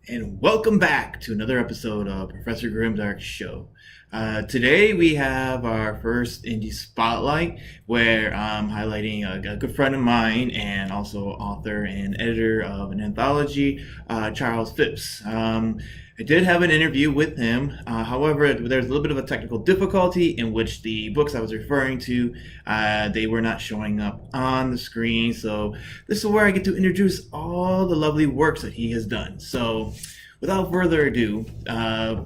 And welcome back to another episode of Professor Grimdark's show. Today we have our first indie spotlight, where I'm highlighting a good friend of mine and also author and editor of an anthology, Charles Phipps. I did have an interview with him. However, there's a little bit of a technical difficulty in which the books I was referring to, they were not showing up on the screen. So this is where I get to introduce all the lovely works that he has done. So without further ado,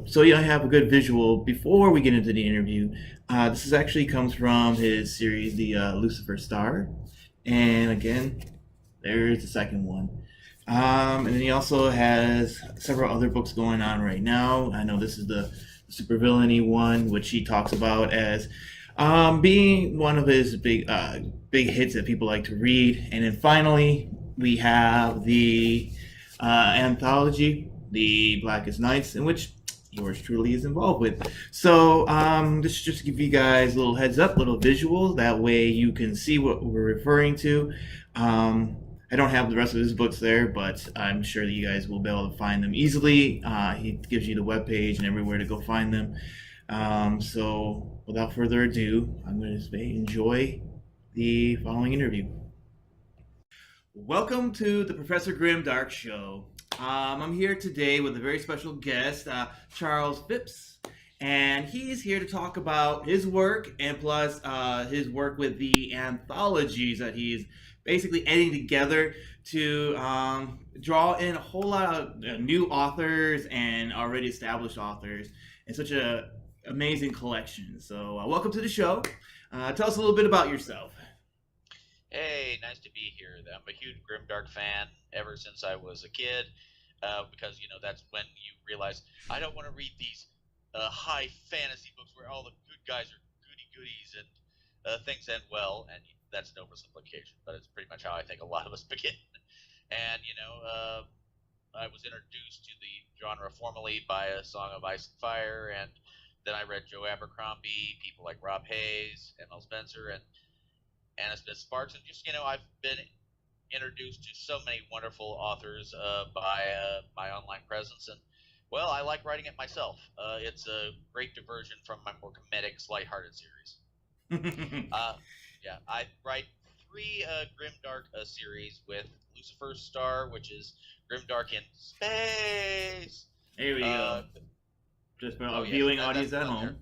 so you have a good visual before we get into the interview. This is actually comes from his series, the Lucifer Star, and again, there's the second one. And then he also has several other books going on right now. I know this is the supervillainy one, which he talks about as being one of his big hits that people like to read. And then finally, we have the anthology, The Blackest Nights, in which yours truly is involved with. So this is just to give you guys a little heads up, little visuals. That way you can see what we're referring to. I don't have the rest of his books there, but I'm sure that you guys will be able to find them easily. He gives you the webpage and everywhere to go find them. So without further ado, I'm going to say enjoy the following interview. Welcome to the Professor Grimdark Show. I'm here today with a very special guest, Charles Phipps, and he's here to talk about his work and plus his work with the anthologies that he's basically editing together to draw in a whole lot of new authors and already established authors in such a amazing collection. So welcome to the show. Tell us a little bit about yourself. Hey, nice to be here. I'm a huge Grimdark fan ever since I was a kid, because that's when you realize I don't want to read these high fantasy books where all the good guys are goody goodies and things end well. And that's an oversimplification, but it's pretty much how I think a lot of us begin. And I was introduced to the genre formally by A Song of Ice and Fire, and then I read Joe Abercrombie, people like Rob Hayes, M.L. Spencer, and Anna Smith Sparks, and just I've been introduced to so many wonderful authors by my online presence, and well, I like writing it myself. It's a great diversion from my more comedic, lighthearted series. Yeah, I write three Grimdark series with Lucifer Star, which is Grimdark in space. Here we go. Just for our yes, viewing audience at home.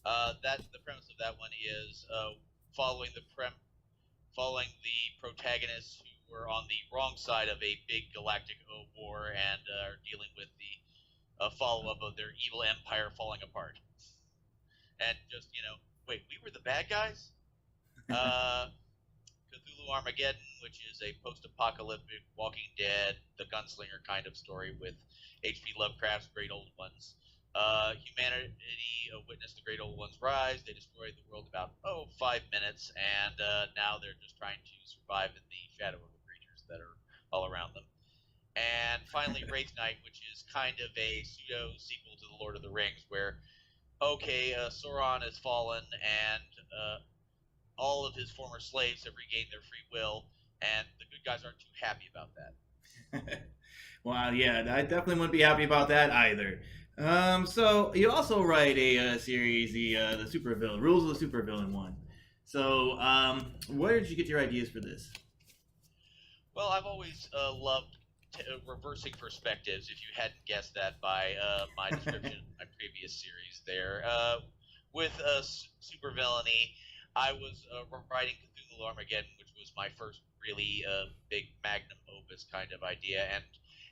That the premise of that one is following the protagonists who were on the wrong side of a big galactic war and are dealing with the follow-up of their evil empire falling apart. And just wait, we were the bad guys. Cthulhu Armageddon, which is a post-apocalyptic Walking Dead, the gunslinger kind of story with H.P. Lovecraft's Great Old Ones. Humanity witnessed the Great Old Ones rise. They destroyed the world about 5 minutes, and now they're just trying to survive in the shadow of the creatures that are all around them. And finally, Wraith Knight, which is kind of a pseudo sequel to The Lord of the Rings, where Sauron has fallen, and all of his former slaves have regained their free will, and the good guys aren't too happy about that. Well, yeah, I definitely wouldn't be happy about that either. So you also write a series, the supervillain rules of the supervillain one. So where did you get your ideas for this? Well, I've always loved reversing perspectives. If you hadn't guessed that by my description of my previous series, there with supervillainy, I was writing Cthulhu Armageddon, which was my first really big magnum opus kind of idea, and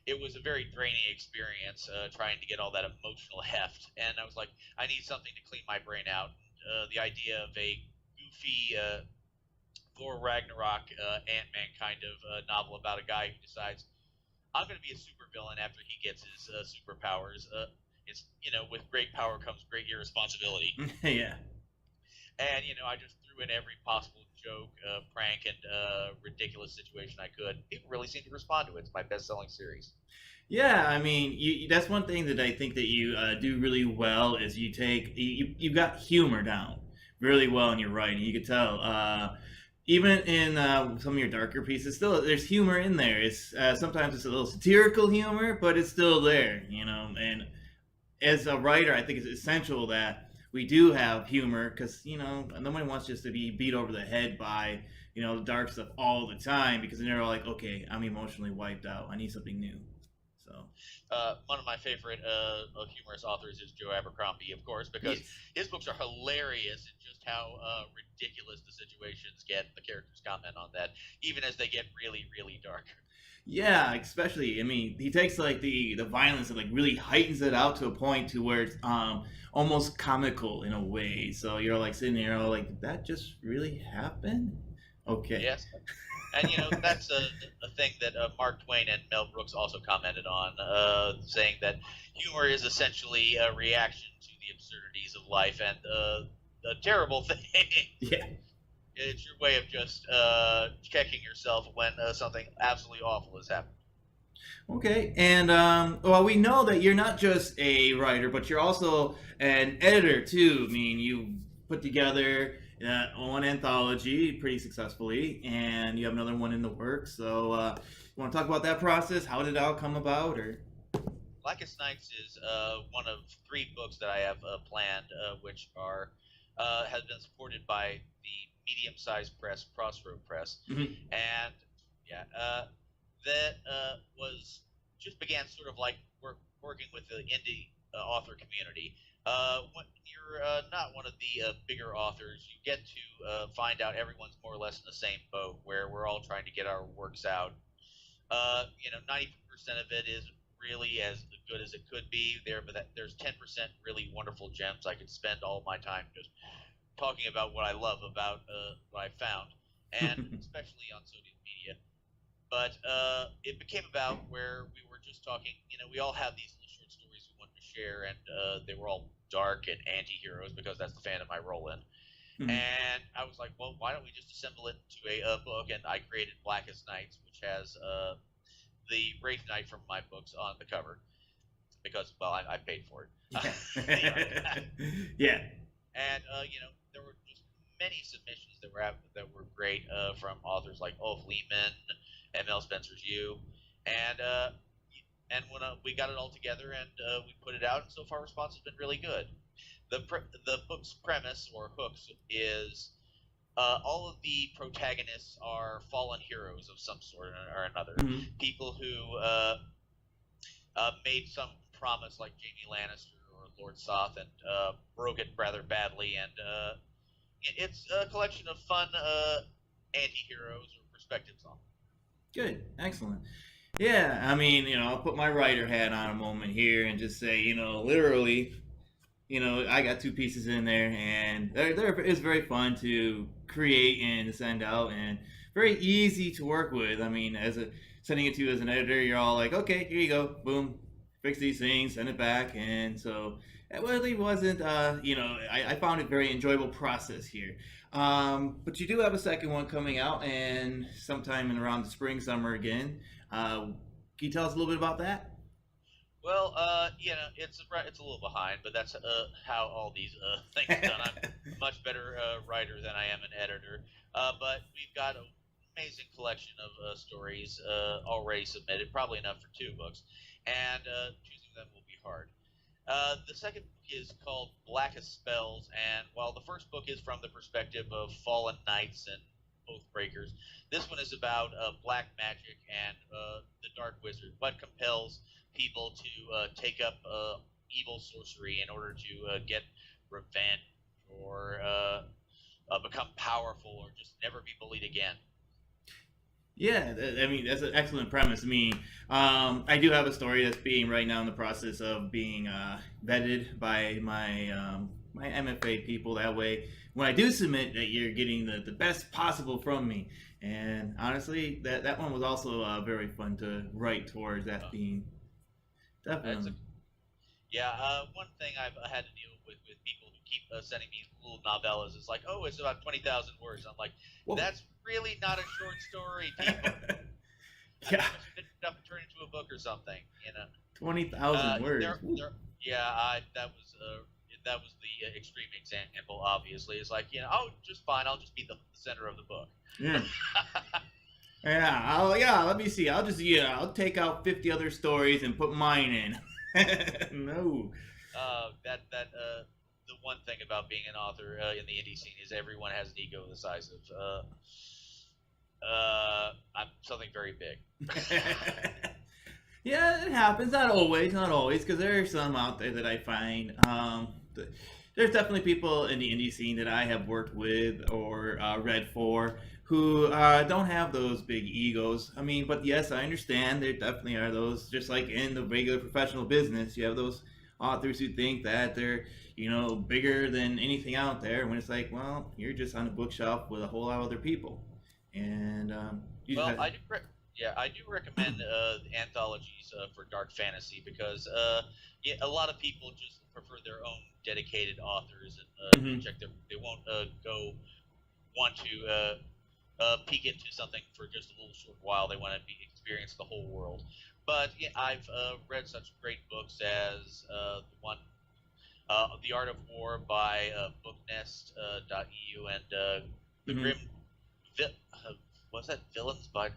it was a very draining experience trying to get all that emotional heft. And I was like, I need something to clean my brain out. The idea of a goofy Thor Ragnarok Ant-Man kind of novel about a guy who decides, I'm going to be a supervillain after he gets his superpowers. It's with great power comes great irresponsibility. Yeah. And I just threw in every possible joke, prank, and ridiculous situation I could. People really seem to respond to it. It's my best-selling series. Yeah, I mean, that's one thing that I think that you do really well is you've got humor down really well in your writing. You could tell. even in some of your darker pieces, still there's humor in there. It's sometimes it's a little satirical humor, but it's still there, you know. And as a writer, I think it's essential that we do have humor because you know nobody wants just to be beat over the head by you know dark stuff all the time because then they're all like, okay, I'm emotionally wiped out. I need something new. So One of my favorite humorous authors is Joe Abercrombie, of course, because yes, his books are hilarious in just how ridiculous the situations get. The characters comment on that, even as they get really, really dark. yeah, especially I mean he takes like the violence and like really heightens it out to a point to where it's almost comical in a way. So you're like sitting there all like, did that just really happen? Okay. Yes, and that's a thing that Mark Twain and Mel Brooks also commented on, saying that humor is essentially a reaction to the absurdities of life and a terrible thing. Yeah. It's your way of just checking yourself when something absolutely awful has happened. Okay, and well, we know that you're not just a writer, but you're also an editor too. I mean, you put together one anthology pretty successfully, and you have another one in the works. So, you want to talk about that process? How did it all come about, or? Blackest Nights is one of three books that I have planned, which are has been supported by the medium-sized press, Crossroad Press, Mhm. and yeah, that was just began sort of like working with the indie author community. When you're not one of the bigger authors, you get to find out everyone's more or less in the same boat, where we're all trying to get our works out. 90% of it is really as good as it could be there, but there's 10% really wonderful gems. I could spend all my time just talking about what I love about what I found, and especially on social media. But it became about where we were just talking. We all have these little short stories we wanted to share, and they were all dark and anti-heroes because that's the fandom I roll in. Mhm. And I was like, well, why don't we just assemble it into a book? And I created Blackest Nights, which has the Wraith Knight from my books on the cover because, well, I paid for it. Yeah. The art. Yeah. And there were just many submissions that were great from authors like Ulf Lehman, M.L. Spencer's You, and when we got it all together and we put it out, and so far response has been really good. The book's premise or hooks is all of the protagonists are fallen heroes of some sort or another. Mhm. People who made some promise, like Jaime Lannister or Lord Soth, and broke it rather badly. And it's a collection of fun anti-heroes or perspectives on them. Good. Excellent. Yeah, I mean, you know, I'll put my writer hat on a moment here and just say, you know, literally, you know, I got two pieces in there, and it's very fun to create and to send out, and very easy to work with. I mean, as a sending it to you as an editor, you're all like, okay, here you go, boom, fix these things, send it back, and so it really wasn't, you know, I found it very enjoyable process here. But you do have a second one coming out, and sometime in around the spring, summer again. Can you tell us a little bit about that? Well, it's a little behind, but that's how all these things are done. I'm a much better writer than I am an editor. But we've got an amazing collection of stories already submitted, probably enough for two books, and choosing them will be hard. The second book is called Blackest Spells, and while the first book is from the perspective of fallen knights and oathbreakers, this one is about black magic and the Dark Wizard. What compels people to take up evil sorcery in order to get revenge or become powerful or just never be bullied again? Yeah, I mean that's an excellent premise. I mean, I do have a story that's being right now in the process of being vetted by my MFA people. That way, when I do submit, that you're getting the best possible from me. And honestly, that one was also very fun to write towards that Uh, theme. it's a Definitely. Yeah, one thing I've had to deal with people who keep sending me little novellas is like, oh, it's about 20,000 words. I'm like, Whoa. that's really not a short story, people. I Yeah, wish I could it up and turn it into a book or something. 20,000 words. There, Woo. there. Yeah, I that was that was the extreme example. Obviously, it's like, oh, just fine. I'll just be the center of the book. Yeah. Let me see. I'll take out 50 other stories and put mine in. No. The one thing about being an author in the indie scene is everyone has an ego the size of I'm something very big. Yeah, it happens. Not always, because there are some out there that I find. There's definitely people in the indie scene that I have worked with or read for who don't have those big egos. I mean, but yes, I understand there definitely are those. Just like in the regular professional business, you have those authors who think that they're bigger than anything out there. When it's like, well, you're just on a bookshelf with a whole lot of other people, and you just Well, have, I do recommend anthologies for dark fantasy because yeah, a lot of people just prefer their own dedicated authors and Mhm. check their. They won't go want to peek into something for just a little short while. They want to experience the whole world. But yeah, I've read such great books as the one The Art of War by booknest.eu and The Grim Mhm. what's that Villains by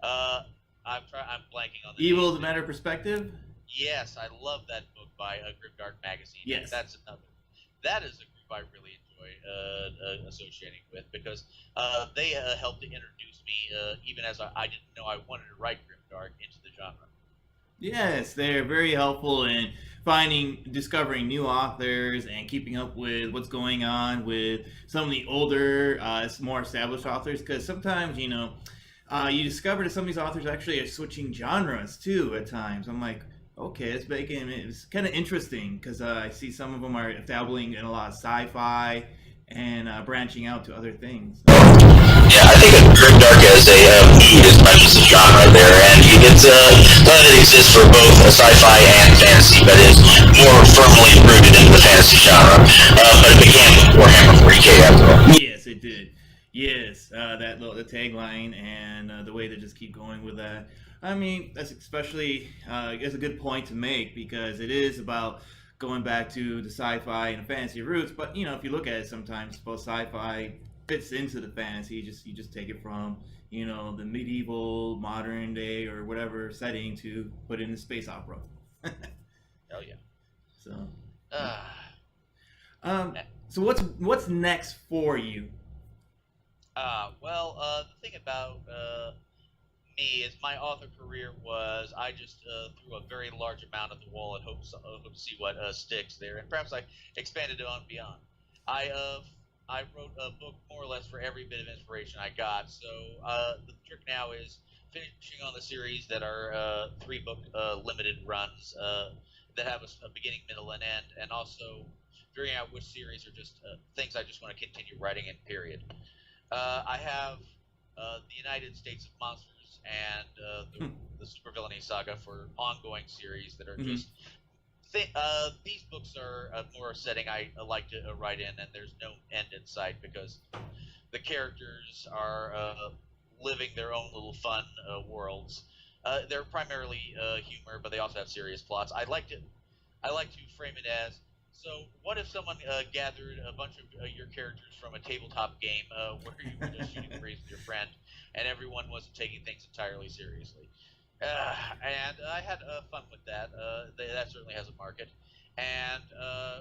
I'm blanking on the Evil name. is a matter of perspective. Yes, I love that book by Grimdark Magazine. And Yes. that's another. That is a group I really enjoy associating with because they helped to introduce me, even as I didn't know I wanted to write Grimdark, into the genre. Yes, they're very helpful in discovering new authors and keeping up with what's going on with some of the older, more established authors. Because sometimes, you discover that some of these authors actually are switching genres too at times. I'm like, okay, it's kind of interesting because I see some of them are dabbling in a lot of sci-fi and branching out to other things. Yeah, I think of Grimdark as a mood as much as a genre there, and it's one that exists for both sci-fi and fantasy, but is more firmly rooted in the fantasy genre. But it began with Warhammer 40k after all. Yes, it did. Yes, that little the tagline and the way they just keep going with that. I mean, that's especially it's a good point to make because it is about going back to the sci-fi and fantasy roots. But if you look at it, sometimes both sci-fi fits into the fantasy. You just take it from the medieval, modern day, or whatever setting to put it in the space opera. Oh yeah. So, Uh, um, so what's next for you? well, the thing about me is my author career was I just threw a very large amount at the wall and hope to see what sticks there, and perhaps I expanded it on beyond. I uh, I wrote a book more or less for every bit of inspiration I got. So the trick now is finishing on the series that are three book limited runs that have a beginning, middle, and end, and also figuring out which series are just things I just want to continue writing in. Period. I have the United States of Monsters and the Supervillainy Saga for ongoing series that are Mhm. just. These books are more a setting I like to write in, and there's no end in sight because the characters are living their own little fun worlds. They're primarily humor, but they also have serious plots. I like to frame it as so. What if someone gathered a bunch of your characters from a tabletop game where you were just shooting breeze with your friend, and everyone wasn't taking things entirely seriously? And I had fun with that. That certainly has a market. And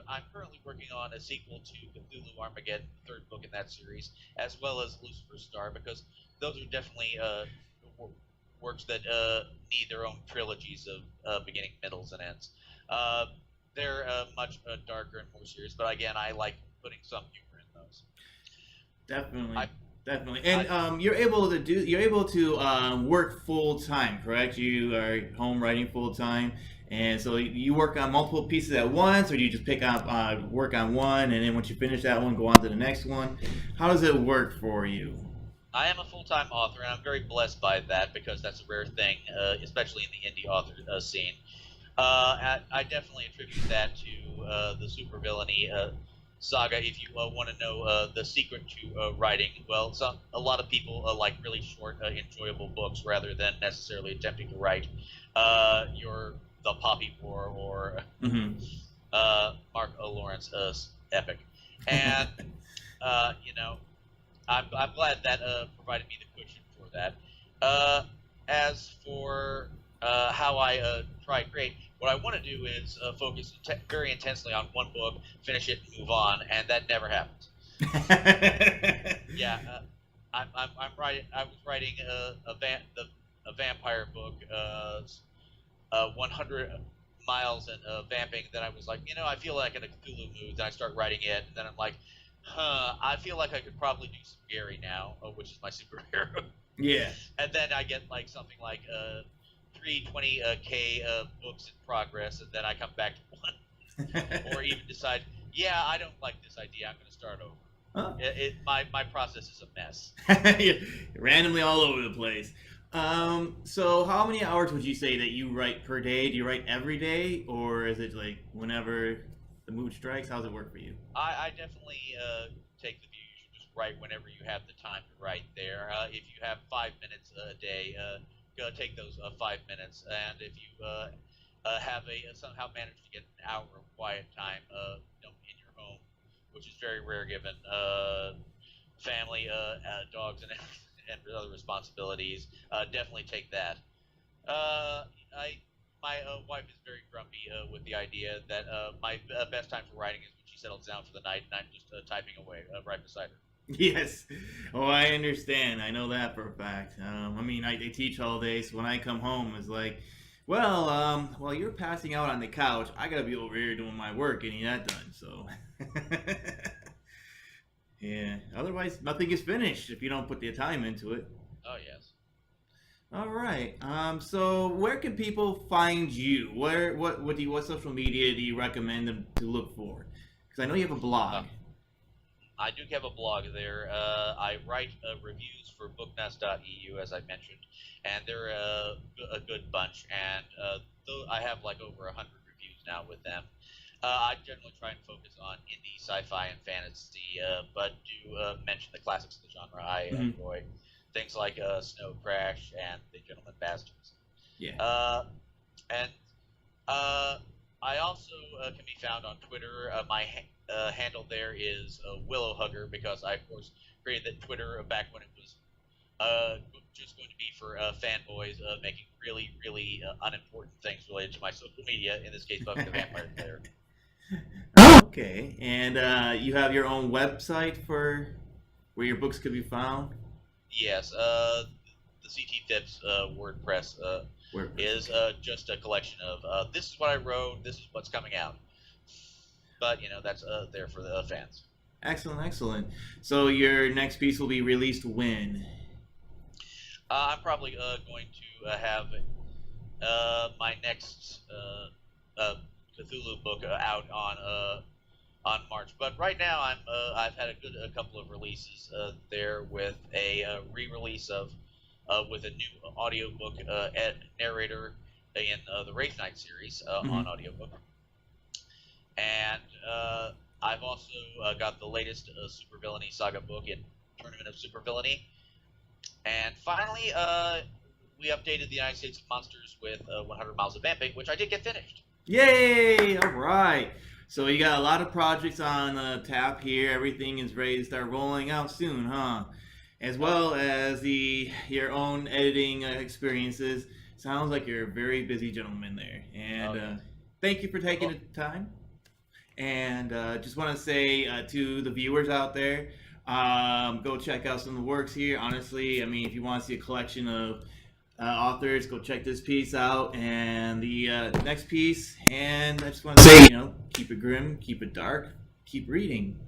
I'm currently working on a sequel to Cthulhu Armageddon, the third book in that series, as well as Lucifer's Star, because those are definitely works that need their own trilogies of beginning, middles, and ends. Uh, they're much darker and more serious, but again, I like putting some humor in those. I, Definitely, definitely. I And you're able to work full time, correct? You are home writing full time, and so you work on multiple pieces at once, or do you just pick up work on one, and then once you finish that one, go on to the next one? How does it work for you? I am a full-time author, and I'm very blessed by that because that's a rare thing, especially in the indie author scene. I definitely attribute that to the supervillainy saga. If you want to know the secret to writing, well, a lot of people like really short, enjoyable books rather than necessarily attempting to write your the Poppy War or Mm-hmm. Mark Lawrence epic, and you know, I'm glad that provided me the cushion for that. As for how I try and create, what I want to do is focus very intensely on one book, finish it, and move on, and that never happens. Yeah, I'm writing. I was writing a vampire book, 100 miles and vamping. Then I was like, I feel like in a Cthulhu mood. Then I start writing it, and then I'm like, I feel like I could probably do some Gary now, which is my superhero. Yeah. And then I get like something like 320k books in progress, and then I come back to one, or even decide, yeah, I don't like this idea. I'm going to start over. Huh? My process is a mess. Randomly all over the place. So how many hours would you say that you write per day? Do you write every day, or is it like whenever the mood strikes? How does it work for you? I definitely take the view you should just write whenever you have the time to write there. If you have 5 minutes a day, go take those 5 minutes. And if you have somehow managed to get an hour of quiet time in your home, which is very rare given family, dogs, and other responsibilities, definitely take that. My wife is very grumpy with the idea that my best time for writing is when she settles down for the night and I'm just typing away right beside her. Yes. Oh, I understand. I know that for a fact. I mean, I teach all day, so when I come home, it's like, well, while you're passing out on the couch, I gotta be over here doing my work, getting that done. So, yeah. Otherwise, nothing is finished if you don't put the time into it. Oh yes. All right. So where can people find you? What social media do you recommend them to look for? Because I know you have a blog. I do have a blog there. I write reviews for booknest.eu, as I mentioned, and they're a good bunch. And I have like over 100 reviews now with them. I generally try and focus on indie, sci-fi, and fantasy, but do mention the classics of the genre I enjoy. Things like Snow Crash and The Gentleman Bastards. Yeah. And I also can be found on Twitter. My handle there is Willow Hugger, because I, of course, created that Twitter back when it was just going to be for fanboys making really, really unimportant things related to my social media, in this case, Buffy the Vampire Slayer. Okay. And you have your own website for where your books could be found? Yes, the CT Phipps WordPress is just a collection of this is what I wrote, this is what's coming out. But that's there for the fans. Excellent, excellent. So your next piece will be released when? I'm probably going to have my next Cthulhu book out on March, but right now I've had a couple of releases there with a re-release of with a new audiobook narrator in the Wraith Knight series on audiobook, and I've also got the latest Supervillainy saga book in Tournament of Supervillainy, and finally we updated the United States of Monsters with 100 Miles of Vamping, which I did get finished. Yay! All right. So you got a lot of projects on tap here. Everything is ready to start rolling out soon, huh? As well as your own editing experiences. Sounds like you're a very busy gentleman there. And thank you for taking the time. And just want to say to the viewers out there, go check out some of the works here. Honestly, I mean, if you want to see a collection of authors, go check this piece out and the next piece. And I just want to say, keep it grim, keep it dark, keep reading.